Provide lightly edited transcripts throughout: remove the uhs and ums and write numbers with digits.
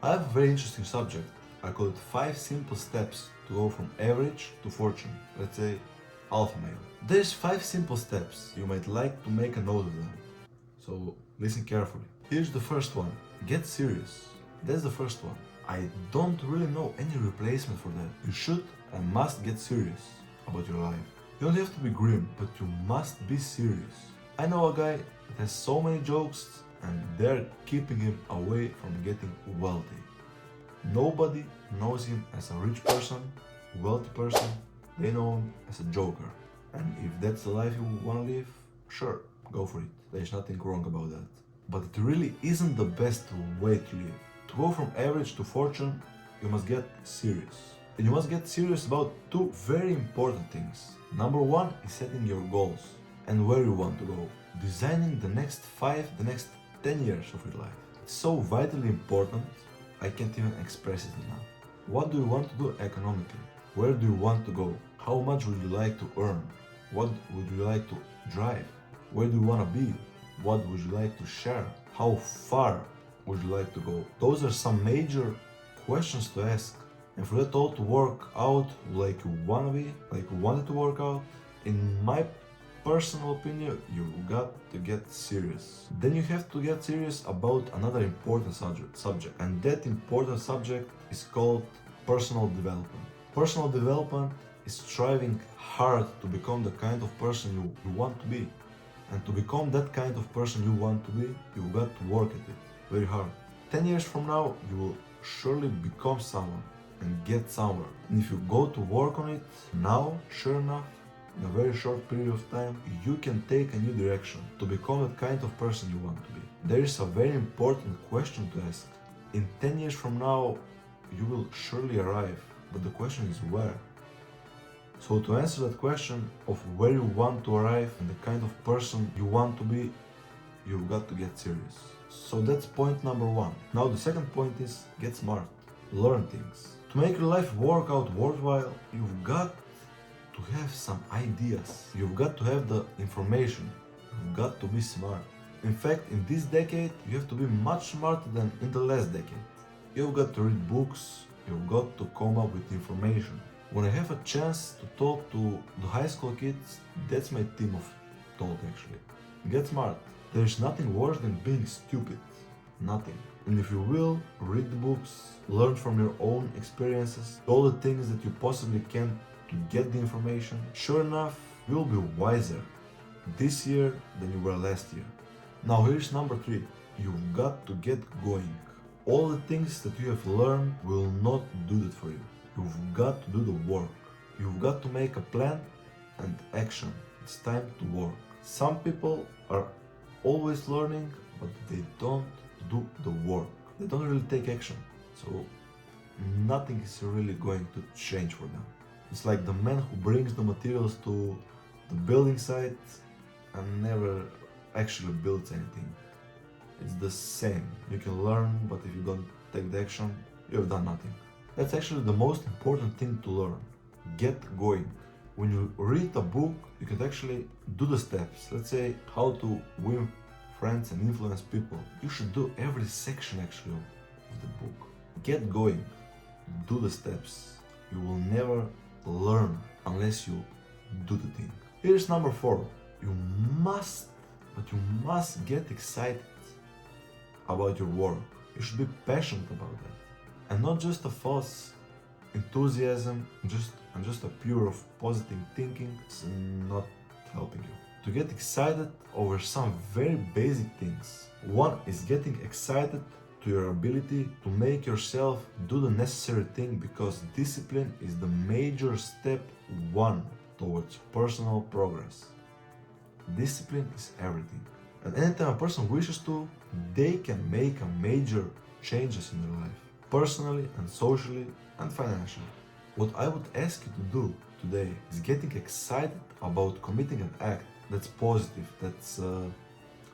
I have a very interesting subject. I call it 5 simple steps to go from average to fortune. Let's say alpha male. There's 5 simple steps. You might like to make a note of them. So listen carefully. Here's the first one. Get serious. That's the first one. I don't really know any replacement for that. You should and must get serious about your life. You don't have to be grim, but you must be serious. I know a guy that has so many jokes and they're keeping him away from getting wealthy. Nobody knows him as a rich person, wealthy person. They know him as a joker. And if that's the life you want to live, sure, go for it. There's nothing wrong about that. But it really isn't the best way to live. To go from average to fortune, you must get serious. And you must get serious about 2 very important things. Number 1 is setting your goals and where you want to go. Designing the next 5, the next 10 years of your life. It's so vitally important, I can't even express it enough. What do you want to do economically? Where do you want to go? How much would you like to earn? What would you like to drive? Where do you want to be? What would you like to share? How far would you like to go? Those are some major questions to ask. And for that all to work out like you want to be, like you wanted to work out, in my personal opinion, you got to get serious. Then you have to get serious about another important subject. And that important subject is called personal development. Personal development is striving hard to become the kind of person you want to be. And to become that kind of person you want to be, you've got to work at it very hard. 10 years from now, you will surely become someone and get somewhere. And if you go to work on it now, sure enough, in a very short period of time, you can take a new direction to become the kind of person you want to be. There is a very important question to ask. In 10 years from now, you will surely arrive, but the question is where? So to answer that question of where you want to arrive and the kind of person you want to be, you've got to get serious. So that's point number 1. Now the second point is get smart, learn things. To make your life work out worthwhile, you've got to have some ideas. You've got to have the information. You've got to be smart. In fact, in this decade, you have to be much smarter than in the last decade. You've got to read books. You've got to come up with information. When I have a chance to talk to the high school kids, that's my theme of thought actually. Get smart. There is nothing worse than being stupid. Nothing. And if you will, read the books, learn from your own experiences, all the things that you possibly can to get the information, sure enough, you'll be wiser this year than you were last year. Now here's number 3. You've got to get going. All the things that you have learned will not do that for you. You've got to do the work. You've got to make a plan and action. It's time to work. Some people are always learning, but they don't do the work. They don't really take action. So nothing is really going to change for them. It's like the man who brings the materials to the building site and never actually builds anything. It's the same. You can learn, but if you don't take the action, you have done nothing. That's actually the most important thing to learn. Get going. When you read a book, you can actually do the steps. Let's say how to win friends and influence people. You should do every section actually of the book. Get going. Do the steps. You will never learn unless you do the thing. Here's number 4. You must get excited about your work. You should be passionate about that. And not just a false enthusiasm, just a pure of positive thinking. It's not helping you. To get excited over some very basic things. One is getting excited to your ability to make yourself do the necessary thing, because discipline is the major step 1 towards personal progress. Discipline is everything. And anytime a person wishes to, they can make a major changes in their life, personally and socially and financially. What I would ask you to do today is getting excited about committing an act that's positive, that's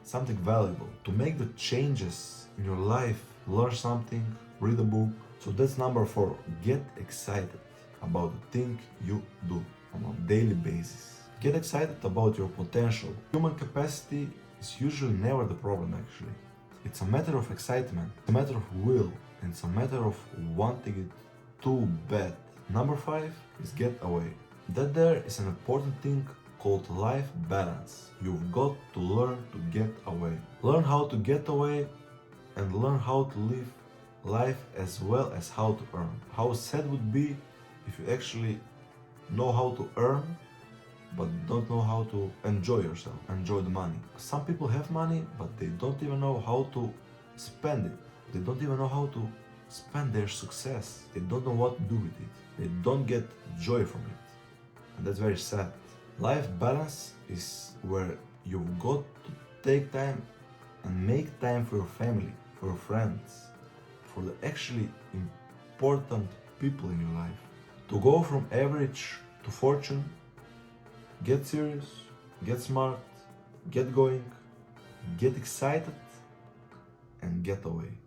something valuable, to make the changes in your life, learn something, read a book. So that's number 4. Get excited about the thing you do on a daily basis. Get excited about your potential. Human capacity is usually never the problem actually. It's a matter of excitement, it's a matter of will. and it's a matter of wanting it too bad. Number 5 is get away. That there is an important thing called life balance. You've got to learn to get away. Learn how to get away and learn how to live life as well as how to earn. How sad would be if you actually know how to earn but don't know how to enjoy yourself, enjoy the money. Some people have money but they don't even know how to spend it. They don't even know how to spend their success. They don't know what to do with it. They don't get joy from it. And that's very sad. Life balance is where you've got to take time and make time for your family, for your friends, for the actually important people in your life. To go from average to fortune, get serious, get smart, get going, get excited, and get away.